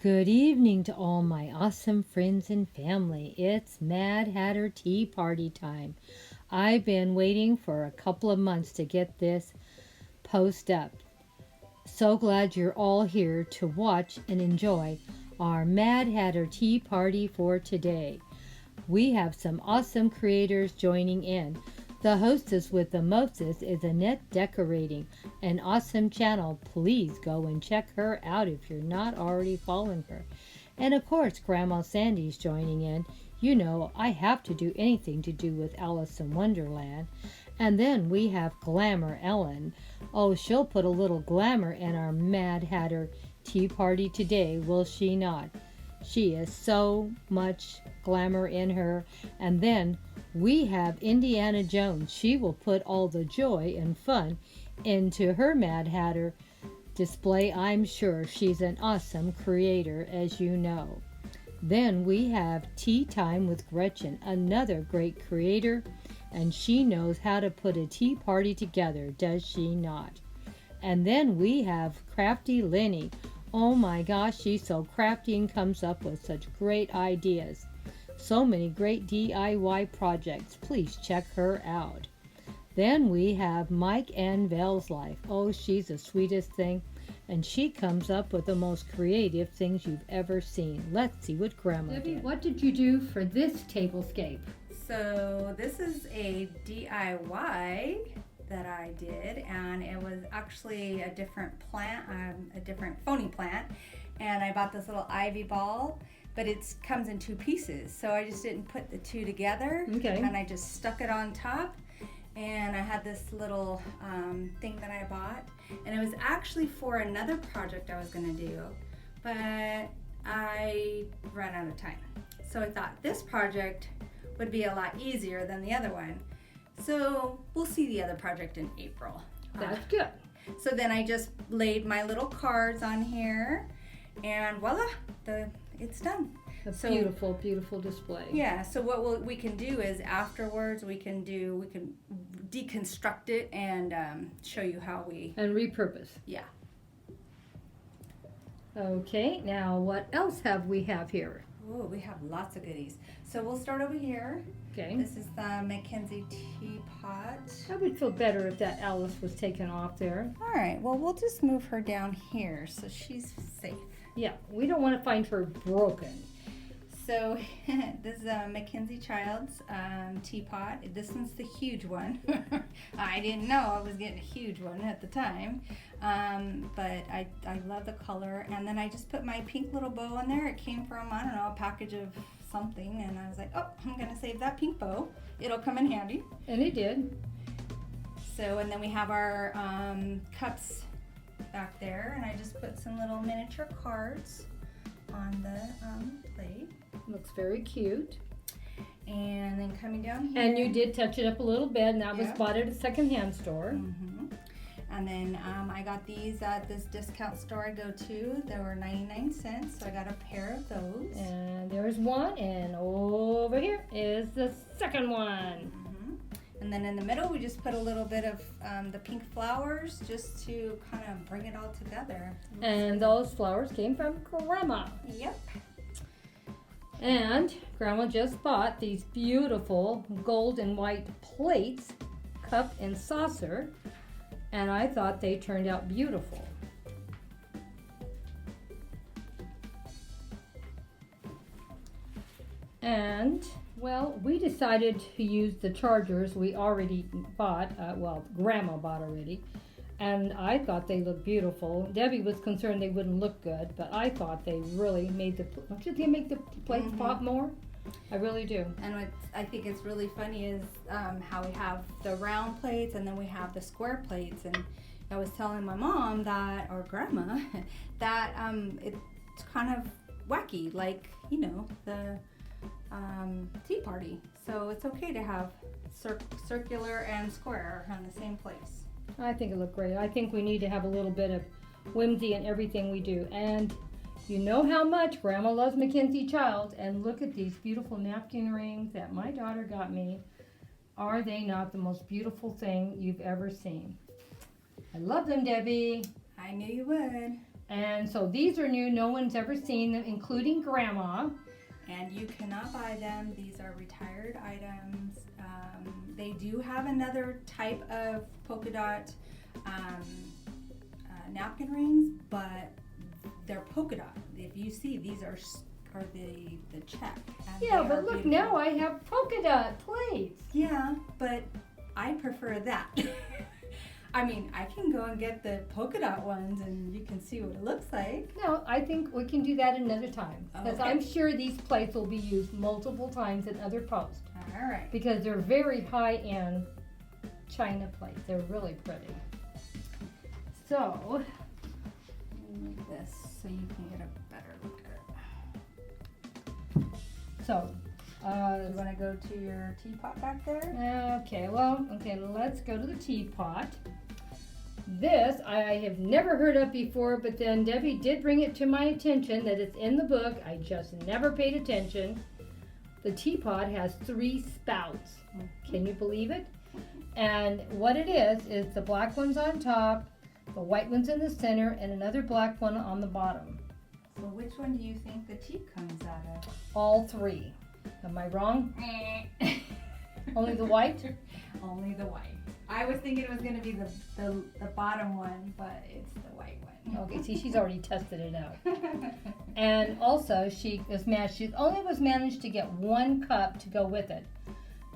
Good evening to all my awesome friends and family. It's Mad Hatter Tea Party time. I've been waiting for a couple of months to get this post up. So glad you're all here to watch and enjoy our Mad Hatter Tea Party for today. We have some awesome creators joining in. The hostess with the mostest is Annette Decorating, an awesome channel. Please go and check her out if you're not already following her. And of course, Grandma Sandy's joining in. You know, I have to do anything to do with Alice in Wonderland. And then we have Glamour Ellen. Oh, she'll put a little glamour in our Mad Hatter Tea Party today, will she not? She is so much glamour in her. And then we have Indiana Jones. She will put all the joy and fun into her Mad Hatter display, I'm sure. She's an awesome creator, as you know. Then we have Tea Time with Gretchen, another great creator, and she knows how to put a tea party together, does she not? And then we have Crafty Leeny. Oh my gosh, she's so crafty and comes up with such great ideas. So many great DIY projects. Please check her out. Then we have Mike and Vels Life. Oh, she's the sweetest thing, and she comes up with the most creative things you've ever seen. Let's see what Grandma Debbie, did. what did you do for this tablescape? So this is a DIY that I did, and it was actually a different plant, a different phony plant, and I bought this little ivy ball, but it comes in two pieces, so I just didn't put the two together. Okay. And I just stuck it on top, and I had this little thing that I bought, and it was actually for another project I was going to do, but I ran out of time. So I thought this project would be a lot easier than the other one. So we'll see the other project in April. That's good. So then I just laid my little cards on here, and voila, it's done. A So- beautiful, beautiful display. Yeah. So what we can do is afterwards we can deconstruct it and show you how we. And repurpose. Yeah. Okay, now what else we have here? Oh, we have lots of goodies. So we'll start over here. Okay. This is the Mckenzie Teapot. I would feel better if that Alice was taken off there. All right. Well, we'll just move her down here so she's safe. Yeah, we don't want to find her broken. So this is a Mackenzie Childs teapot. This one's the huge one. I didn't know I was getting a huge one at the time, but I love the color. And then I just put my pink little bow on there. It came from, I don't know, a package of something, and I was like, oh, I'm gonna save that pink bow. It'll come in handy. And it did. So, and then we have our cups back there, and I just put some little miniature cards on the plate. Looks very cute. And then coming down here. And you did touch it up a little bit, and that was Yeah. bought at a secondhand store. Mm-hmm. And then I got these at this discount store I go to. They were 99 cents, so I got a pair of those. And there's one, and over here is the second one. Mm-hmm. And then in the middle, we just put a little bit of the pink flowers just to kind of bring it all together. And those flowers came from Grandma. Yep. And Grandma just bought these beautiful gold and white plates, cup and saucer, and I thought they turned out beautiful. And, well, we decided to use the chargers we already bought, Grandma bought already, and I thought they looked beautiful. Debbie was concerned they wouldn't look good, but I thought they really made don't you think make the plates pop more? I really do. And what I think is really funny is how we have the round plates and then we have the square plates. And I was telling my mom that, or Grandma, that it's kind of wacky, like, you know, the tea party. So it's okay to have circular and square on the same place. I think it looked great. I think we need to have a little bit of whimsy in everything we do. And you know how much Grandma loves Mackenzie Childs. And look at these beautiful napkin rings that my daughter got me. Are they not the most beautiful thing you've ever seen? I love them, Debbie. I knew you would. And so these are new. No one's ever seen them, including Grandma. And you cannot buy them. These are retired items. They do have another type of polka dot napkin rings, but they're polka dot. If you see, these are the check. And Yeah, they but are look, beautiful. now I have polka dot plates. Yeah, but I prefer that. I mean, I can go and get the polka dot ones and you can see what it looks like. No, I think we can do that another time. Because Okay. I'm sure these plates will be used multiple times in other posts. All right. Because they're very high-end china plates. They're really pretty. So, Move this so you can get a better look at it. so, You want to go to your teapot back there? okay, let's go to the teapot. This I have never heard of before, but then Debbie did bring it to my attention that it's in the book. I just never paid attention. The teapot has 3 spouts. Can you believe it? And what it is the black one's on top, the white one's in the center, and another black one on the bottom. So which one do you think the tea comes out of? All 3. Am I wrong? Only the white? Only the white. I was thinking it was going to be the bottom one, but it's the white one. Okay, see, she's already tested it out. And also, she only was managed to get 1 cup to go with it.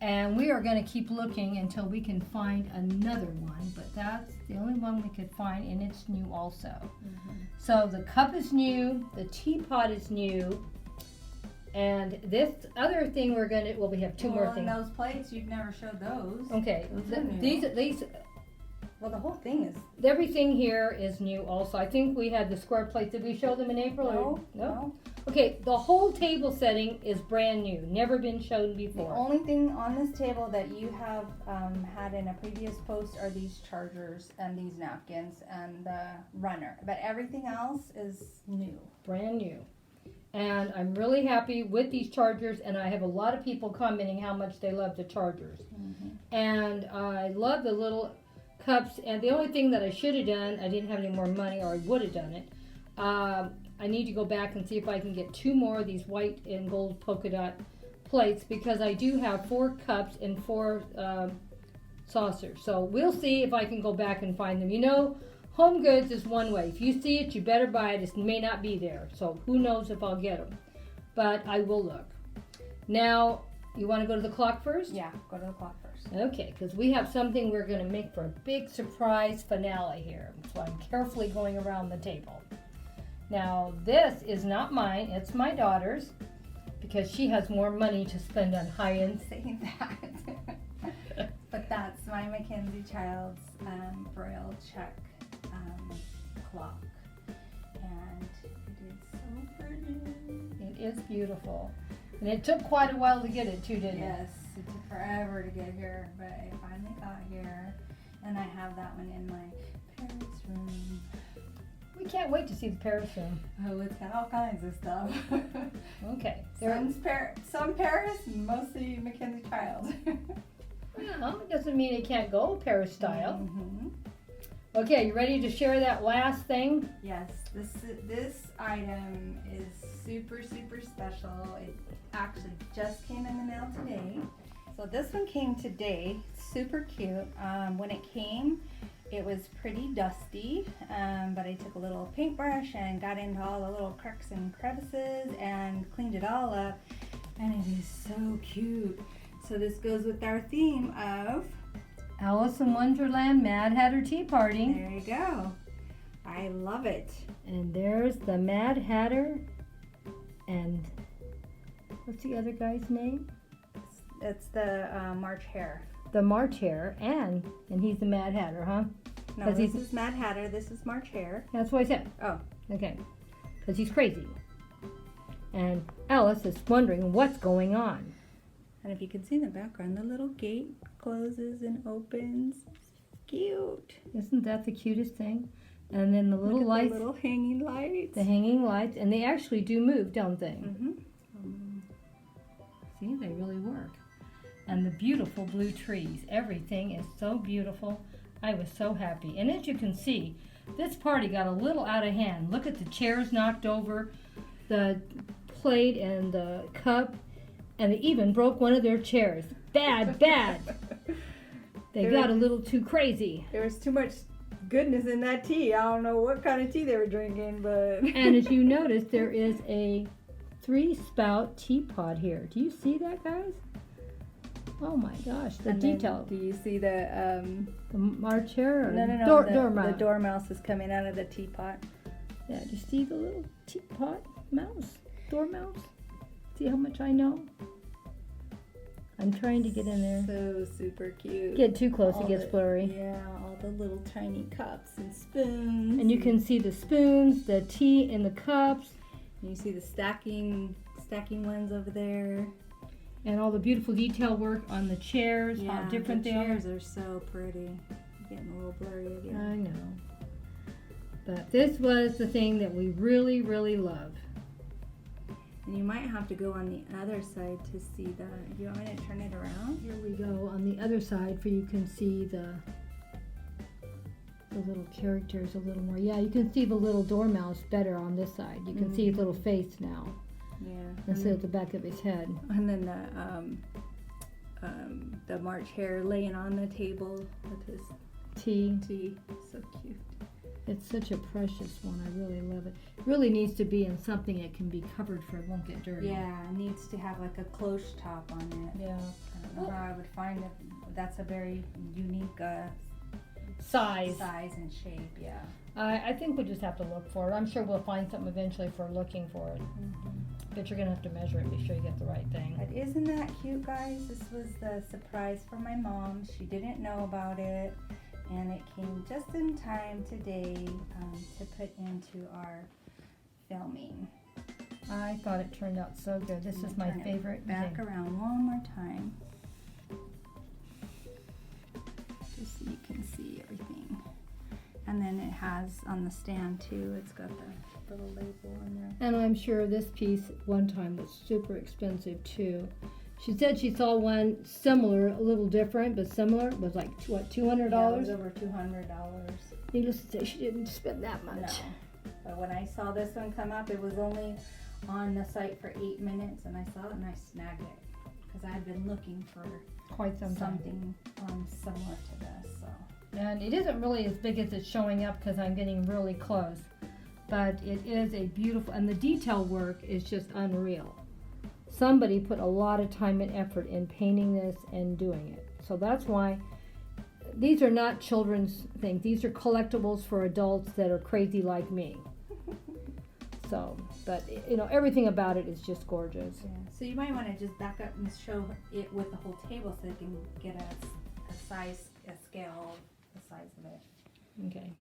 And we are going to keep looking until we can find another one, but that's the only one we could find, and it's new also. Mm-hmm. So the cup is new, the teapot is new, and this other thing we have 2 more And things. those plates, you've never showed those. Okay, Those are new. these Well, the whole thing is. everything here is new also. I think we had the square plates. Did we show them in April? No. Okay, the whole table setting is brand new, never been shown The before. only thing on this table that you have had in a previous post are these chargers and these napkins and the runner. But everything else is new. Brand new. And I'm really happy with these chargers, and I have a lot of people commenting how much they love the chargers. Mm-hmm. And I love the little cups, and the only thing that I should have done, I didn't have any more money, or I would have done it. I need to go back and see if I can get 2 more of these white and gold polka dot plates, because I do have 4 cups and 4 saucers. So we'll see if I can go back and find them. You know, home goods is one way. If you see it, you better buy it. It may not be there. So who knows if I'll get them. But I will look. Now, you want to go to the clock first? Yeah, go to the clock first. Okay, because we have something we're going to make for a big surprise finale here. So I'm carefully going around the table. Now, this is not mine. It's my daughter's, because she has more money to spend on high-end. Saying that. But that's my Mackenzie Childs Braille check clock. And it is so pretty. It is beautiful. And it took quite a while to get it too, didn't it? Yes, it took forever to get here, but it finally got here. And I have that one in my Paris room. We can't wait to see the Paris room. Oh, it's got all kinds of stuff. Okay. Some Paris, mostly Mackenzie Childs. Well, it doesn't mean it can't go Paris style. Mm-hmm. Okay, you ready to share that last thing? Yes, this item is super, super special. It actually just came in the mail today. So this one came today, super cute. When it came, it was pretty dusty, but I took a little paintbrush and got into all the little cracks and crevices and cleaned it all up. And it is so cute. So this goes with our theme of... Alice in Wonderland Mad Hatter Tea Party. There you go. I love it. And there's the Mad Hatter. And what's the other guy's name? It's the March Hare. The March Hare. And he's the Mad Hatter, huh? No, 'Cause this is Mad Hatter. This is March Hare. That's what I said. Oh. Okay. Because he's crazy. And Alice is wondering what's going on. And if you can see in the background, the little gate closes and opens. Cute. Isn't that the cutest thing? And then the little Look at lights, the little hanging lights. the hanging lights, and they actually do move, don't they? Mm-hmm. See, they really work. And the beautiful blue trees. Everything is so beautiful. I was so happy. And as you can see, This party got a little out of hand. Look at the chairs knocked over, the plate and the cup, and they even broke one of their chairs. Bad, bad. They got a little too crazy. There was too much goodness in that tea. I don't know what kind of tea they were drinking, but. And as you notice, there is a 3-spout teapot here. Do you see that, guys? Oh my gosh, the detail. Do you see the March hair? Or no, dormouse. the dormouse is coming out of the teapot. Yeah, do you see the little teapot mouse? Dormouse? See how much I know? I'm trying to get in there. So super cute. Get too close, it gets blurry. Yeah, all the little tiny cups and spoons. And you can see the spoons, the tea in the cups. And you see the stacking ones over there. And all the beautiful detail work on the chairs, Yeah, how different the they are. chairs are so pretty. Getting a little blurry again. I know. But this was the thing that we really, really love. And you might have to go on the other side to see that. Do you want me to turn it around? Here we go on the other side for you can see the little characters a little more. Yeah, you can see the little dormouse better on this side. You can see his little face now. Yeah. Instead of the back of his head. And then the March hare laying on the table with his Tea. So cute. It's such a precious one. I really love it. It really needs to be in something that can be covered for it won't get dirty. Yeah, it needs to have like a close top on it. Yeah. I don't know how I would find it. That's a very unique Size. and shape. Yeah. I think we'll just have to look for it. I'm sure we'll find something eventually if we're looking for it. But you're going to have to measure it and be sure you get the right thing. But isn't that cute, guys? This was the surprise for my mom. She didn't know about it. And it came just in time today to put into our filming. I thought it turned out so good. This is my Turn it favorite back thing. around one more time. Just so you can see everything. And then it has on the stand too, it's got the little label in there. And I'm sure this piece one time was super expensive too. She said she saw one similar, a little different, but similar. It was like, what, $200? Yeah, it was over $200. Needless to say, she didn't spend that much. No. But when I saw this one come up, it was only on the site for 8 minutes, and I saw it and I snagged it because I had been looking for Quite some time. something similar to this. So. And it isn't really as big as it's showing up because I'm getting really close. But it is a beautiful, and the detail work is just unreal. Somebody put a lot of time and effort in painting this and doing it. So that's why these are not children's things. These are collectibles for adults that are crazy like me. So, but you know, everything about it is just gorgeous. Yeah. So you might want to just back up and show it with the whole table so you can get a scale, the size of it. Okay.